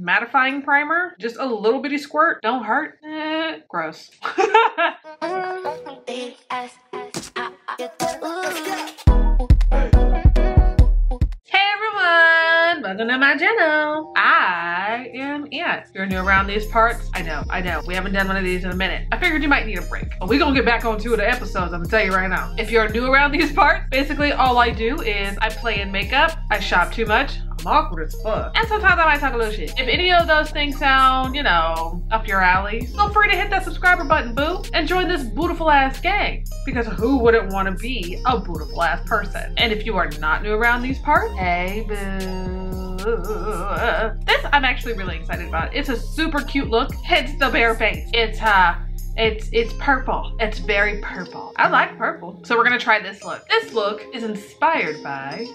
mattifying primer. Just a little bitty squirt. Don't hurt. Gross. Welcome to my channel. I am Ant. If you're new around these parts, I know. We haven't done one of these in a minute. I figured you might need a break. But we're gonna get back on 2 of the episodes, I'm gonna tell you right now. If you're new around these parts, basically all I do is I play in makeup, I shop too much, I'm awkward as fuck, and sometimes I might talk a little shit. If any of those things sound, you know, up your alley, feel free to hit that subscriber button, boo, and join this beautiful ass gang. Because who wouldn't want to be a beautiful ass person? And if you are not new around these parts, hey boo. This I'm actually really excited about. It's a super cute look. Hence the bare face. It's purple. It's very purple. I like purple. So we're gonna try this look. This look is inspired by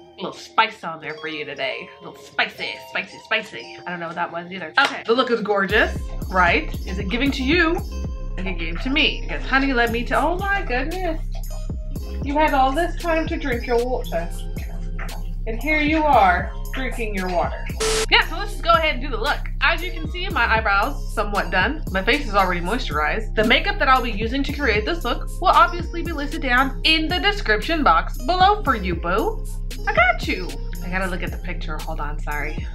a little spice on there for you today. A little spicy. I don't know what that was either. Okay, the look is gorgeous, right? Is it giving to you? Like it gave to me. Because honey led me to, oh my goodness. You had all this time to drink your water. And here you are, drinking your water. Yeah, so let's just go ahead and do the look. As you can see, my eyebrows somewhat done. My face is already moisturized. The makeup that I'll be using to create this look will obviously be listed down in the description box below for you, boo. I got you. I gotta look at the picture. Hold on, sorry.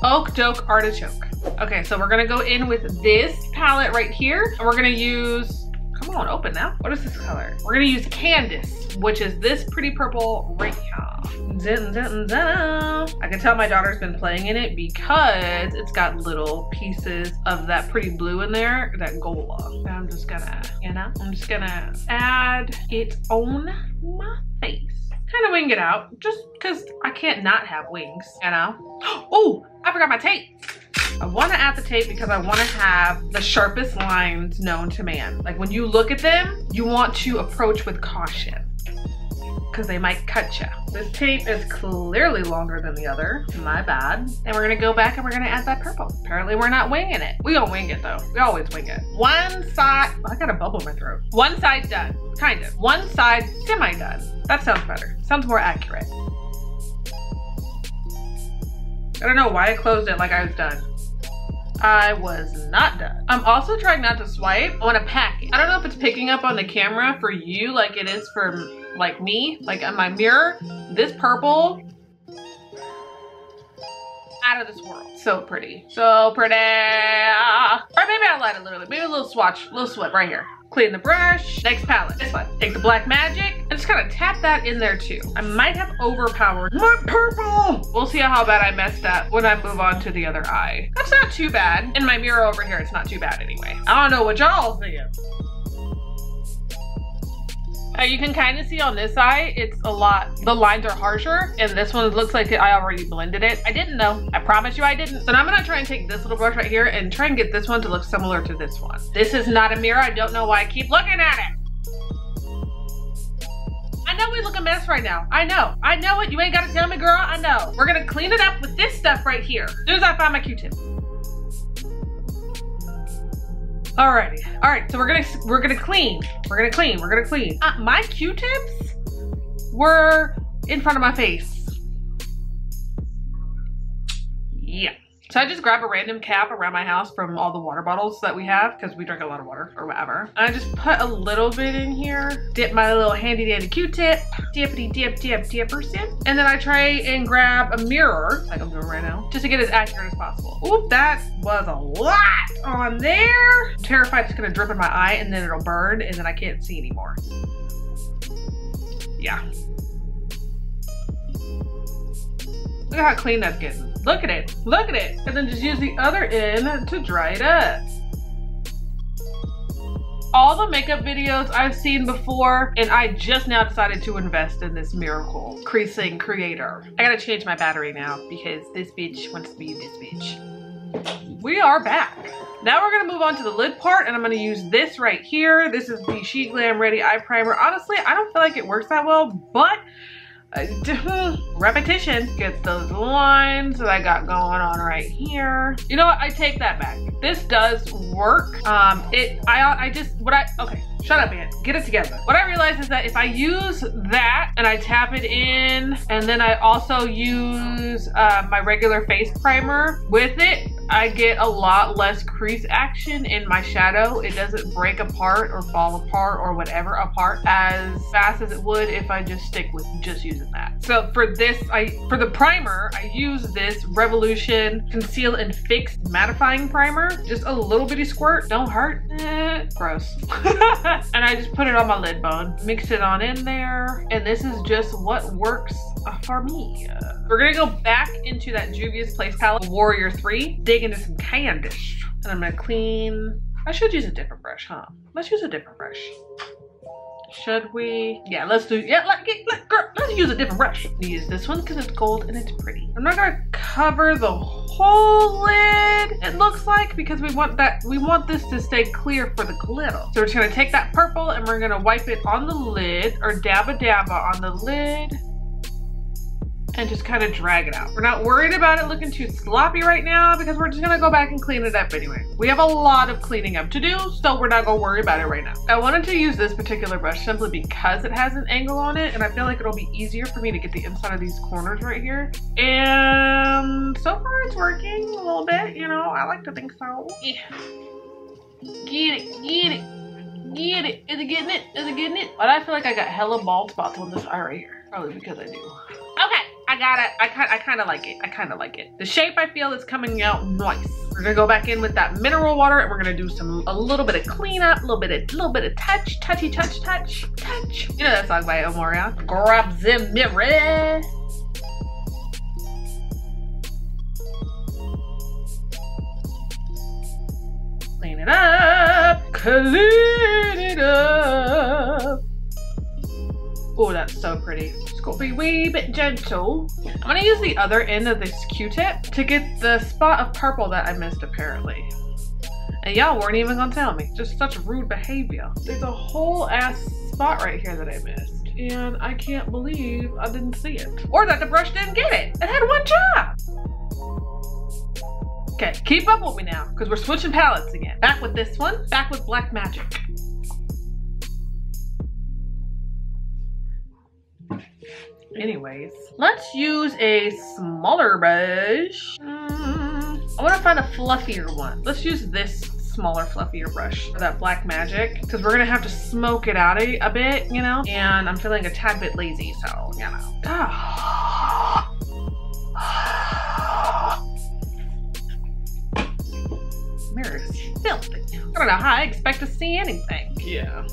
Oak doke artichoke. Okay, so we're gonna go in with this palette right here. And we're gonna use, come on, open now. What is this color? We're gonna use Candace, which is this pretty purple right here. I can tell my daughter's been playing in it because it's got little pieces of that pretty blue in there, that gola. I'm just gonna, you know, add it on my face. Kind of wing it out, just because I can't not have wings, you know? Oh, I forgot my tape. I want to add the tape because I want to have the sharpest lines known to man. Like when you look at them, you want to approach with caution because they might cut you. This tape is clearly longer than the other, my bad. And we're gonna go back and we're gonna add that purple. Apparently we're not winging it. We don't wing it though. We always wing it. One side, oh, I got a bubble in my throat. One side done, kind of. One side semi-done. That sounds better. Sounds more accurate. I don't know why I closed it like I was done. I was not done. I'm also trying not to swipe. I want to pack it. I don't know if it's picking up on the camera for you like it is for like me, like on my mirror. This purple, out of this world. So pretty, so pretty. Or maybe I'll light it a little bit. Maybe a little swatch, little swipe right here. Clean the brush. Next palette, this one. Take the black magic and just kind of tap that in there too. I might have overpowered my purple. We'll see how bad I messed up when I move on to the other eye. That's not too bad. In my mirror over here, it's not too bad anyway. I don't know what y'all think. You can kind of see on this eye, it's a lot, the lines are harsher, and this one looks like I already blended it. I didn't know, I promise you I didn't. So now I'm gonna try and take this little brush right here and try and get this one to look similar to this one. This is not a mirror, I don't know why I keep looking at it. I know we look a mess right now. I know it, you ain't gotta tell me, girl, I know. We're gonna clean it up with this stuff right here. As soon as I find my Q-tip. Alrighty, all right, so we're gonna clean. My Q-tips were in front of my face. Yeah. So I just grab a random cap around my house from all the water bottles that we have because we drink a lot of water or whatever. And I just put a little bit in here, dip my little handy dandy Q-tip, dippity dip person. And then I try and grab a mirror, like I'm doing right now, just to get as accurate as possible. Oop, that was a lot on there. I'm terrified it's gonna drip in my eye and then it'll burn and then I can't see anymore. Yeah. Look at how clean that's getting. Look at it, look at it. And then just use the other end to dry it up. All the makeup videos I've seen before, and I just now decided to invest in this miracle creasing creator. I gotta change my battery now because this bitch wants to be this bitch. We are back. Now we're gonna move on to the lid part and I'm gonna use this right here. This is the Sheglam Ready Eye Primer. Honestly, I don't feel like it works that well, but repetition. Get those lines that I got going on right here. You know what? I take that back. This does work. Okay, shut up, Aunt. Get it together. What I realized is that if I use that and I tap it in, and then I also use my regular face primer with it, I get a lot less crease action in my shadow. It doesn't break apart or fall apart or whatever apart as fast as it would if I just stick with just using that. So for this, for the primer, I use this Revolution Conceal and Fix Mattifying Primer. Just a little bitty squirt, don't hurt. Gross. And I just put it on my lid bone, mix it on in there, and this is just what works for me. We're gonna go back into that Juvia's Place palette, Warrior 3, dig into some Candace, and I'm gonna clean. I should use a different brush, huh? Let's use a different brush. Should we? Yeah, let's do, yeah, let's use a different brush. Use this one because it's gold and it's pretty. I'm not gonna cover the whole lid, it looks like, because we want this to stay clear for the glitter. So we're just gonna take that purple and we're gonna wipe it on the lid, or dabba on the lid, and just kind of drag it out. We're not worried about it looking too sloppy right now because we're just gonna go back and clean it up anyway. We have a lot of cleaning up to do, so we're not gonna worry about it right now. I wanted to use this particular brush simply because it has an angle on it, and I feel like it'll be easier for me to get the inside of these corners right here. And so far it's working a little bit, you know, I like to think so. Yeah. Get it, get it, get it. Is it getting it? Is it getting it? But I feel like I got hella bald spots on this eye right here. Probably because I do. Okay, I got it. I kind of like it. I kind of like it. The shape I feel is coming out nice. We're gonna go back in with that mineral water and we're gonna do a little bit of cleanup, a little bit of touch. You know that song by Omoria? Grab the mirror. Clean it up. Clean it up. Oh, that's so pretty. Just gonna be a wee bit gentle. I'm gonna use the other end of this Q-tip to get the spot of purple that I missed apparently. And y'all weren't even gonna tell me. Just such rude behavior. There's a whole ass spot right here that I missed. And I can't believe I didn't see it. Or that the brush didn't get it. It had one job. Okay, keep up with me now, because we're switching palettes again. Back with this one, back with Black Magic. Anyways, let's use a smaller brush. I want to find a fluffier one. Let's use this smaller, fluffier brush for that Black Magic, because we're gonna have to smoke it out a bit, you know? And I'm feeling a tad bit lazy, so, you know. Mirror's filthy. I don't know how I expect to see anything. Yeah.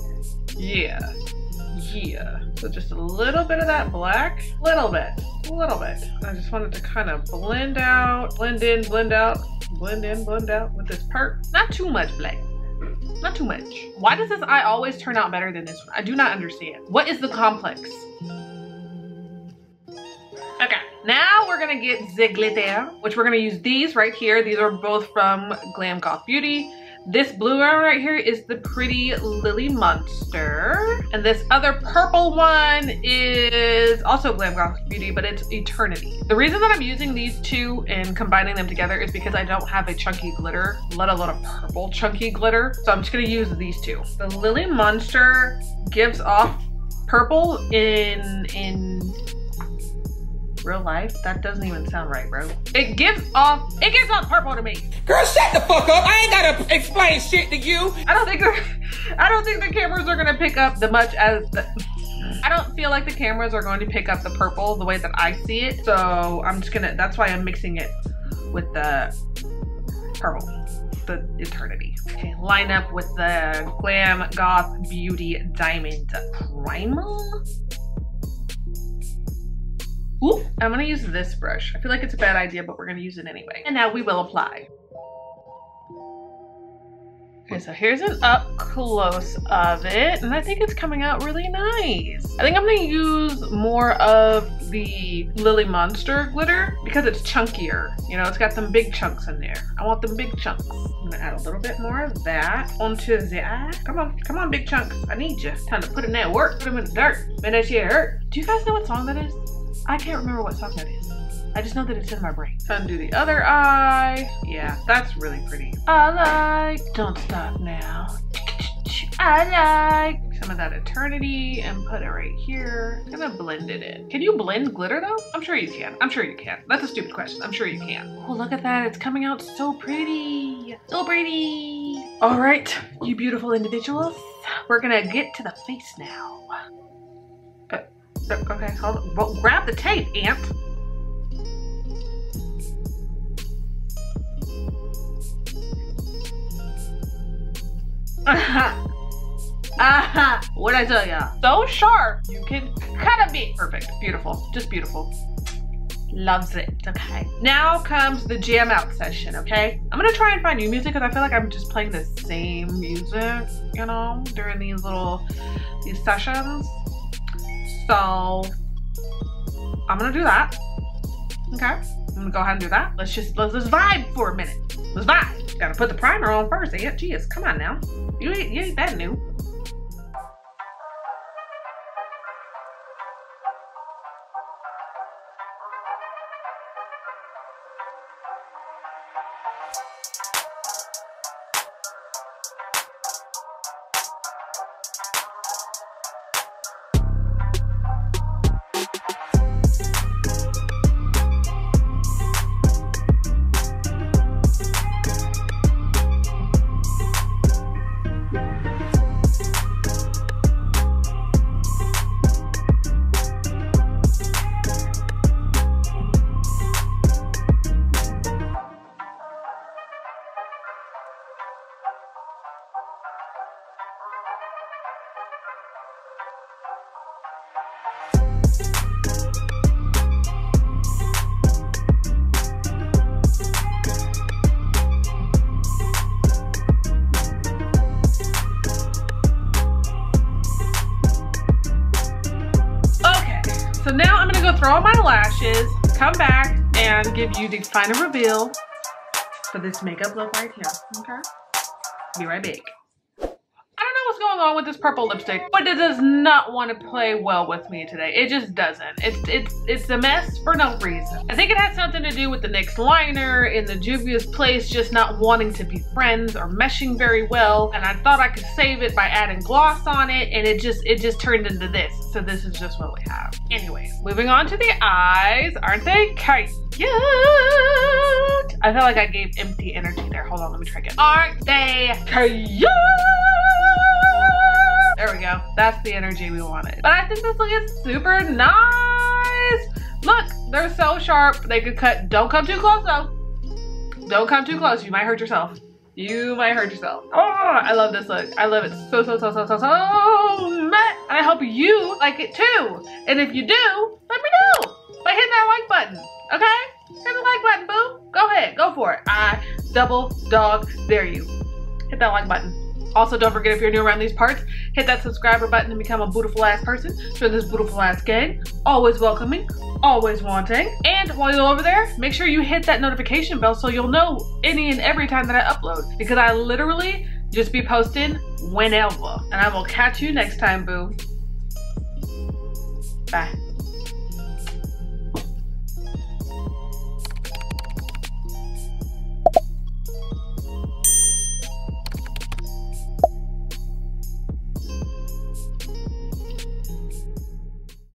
So just a little bit of that black, little bit. I just wanted to kind of blend out, blend in, blend out with this part. Not too much black, not too much. Why does this eye always turn out better than this one? I do not understand. What is the complex? Okay, now we're gonna get the glitter, which we're gonna use these right here. These are both from Glam Goth Beauty. This blue one right here is the Pretty Lily Monster. And this other purple one is also Glam Goth Beauty, but it's Eternity. The reason that I'm using these two and combining them together is because I don't have a chunky glitter, let alone a purple chunky glitter. So I'm just gonna use these two. The Lily Monster gives off purple in real life. That doesn't even sound right, bro. It gives off purple to me. Girl, shut the fuck up. I ain't gotta explain shit to you. I don't think the cameras are gonna pick up I don't feel like the cameras are going to pick up the purple the way that I see it. So I'm just gonna, that's why I'm mixing it with the purple, the Eternity. Okay, line up with the Glam Goth Beauty Diamond Primer. Ooh, I'm gonna use this brush. I feel like it's a bad idea, but we're gonna use it anyway. And now we will apply. Okay, so here's an up close of it, and I think it's coming out really nice. I think I'm gonna use more of the Lily Monster glitter because it's chunkier. You know, it's got some big chunks in there. I want them big chunks. I'm gonna add a little bit more of that onto the eye. Come on, big chunks. I need you. Time to put in that work. Put them in the dirt. Make that shit hurt. Do you guys know what song that is? I can't remember what song that is. I just know that it's in my brain. Undo the other eye. Yeah, that's really pretty. I like, don't stop now. I like some of that eternity and put it right here. I'm gonna blend it in. Can you blend glitter though? I'm sure you can. I'm sure you can. That's a stupid question. I'm sure you can. Oh, look at that. It's coming out so pretty. So pretty. All right, you beautiful individuals. We're gonna get to the face now. Okay, hold on. Well, grab the tape, Ant. What'd I tell ya? So sharp, you can cut a bit. Perfect, beautiful, just beautiful. Loves it. Okay, now comes the jam out session. Okay, I'm gonna try and find new music because I feel like I'm just playing the same music, you know, during these sessions. So I'm gonna do that. Okay, I'm gonna go ahead and do that. Let's just vibe for a minute. Let's vibe. Gotta put the primer on first. Aunt, geez, come on now. You ain't that new. So now I'm gonna go throw on my lashes, come back, and give you the final reveal for this makeup look right here, okay? Be right back. I don't know what's going on with this purple lipstick, but it does not want to play well with me today. It just doesn't. It's a mess for no reason. I think it has something to do with the NYX liner in the Juvia's place just not wanting to be friends or meshing very well, and I thought I could save it by adding gloss on it, and it just turned into this. So this is just what we have. Anyway, moving on to the eyes. Aren't they cute? I feel like I gave empty energy there. Hold on, let me try again. Aren't they cute? There we go. That's the energy we wanted. But I think this look is super nice. Look, they're so sharp. They could cut. Don't come too close though. Don't come too close. You might hurt yourself. You might hurt yourself. Oh, I love this look. I love it so much. And I hope you like it too. And if you do, let me know by hitting that like button. Okay? Hit the like button, boo. Go ahead. Go for it. I double dog dare you. Hit that like button. Also, don't forget, if you're new around these parts, hit that subscriber button and become a beautiful ass person. Join this beautiful ass gang. Always welcoming, always wanting. And while you're over there, make sure you hit that notification bell so you'll know any and every time that I upload. Because I literally just be posting whenever. And I will catch you next time, boo. Bye.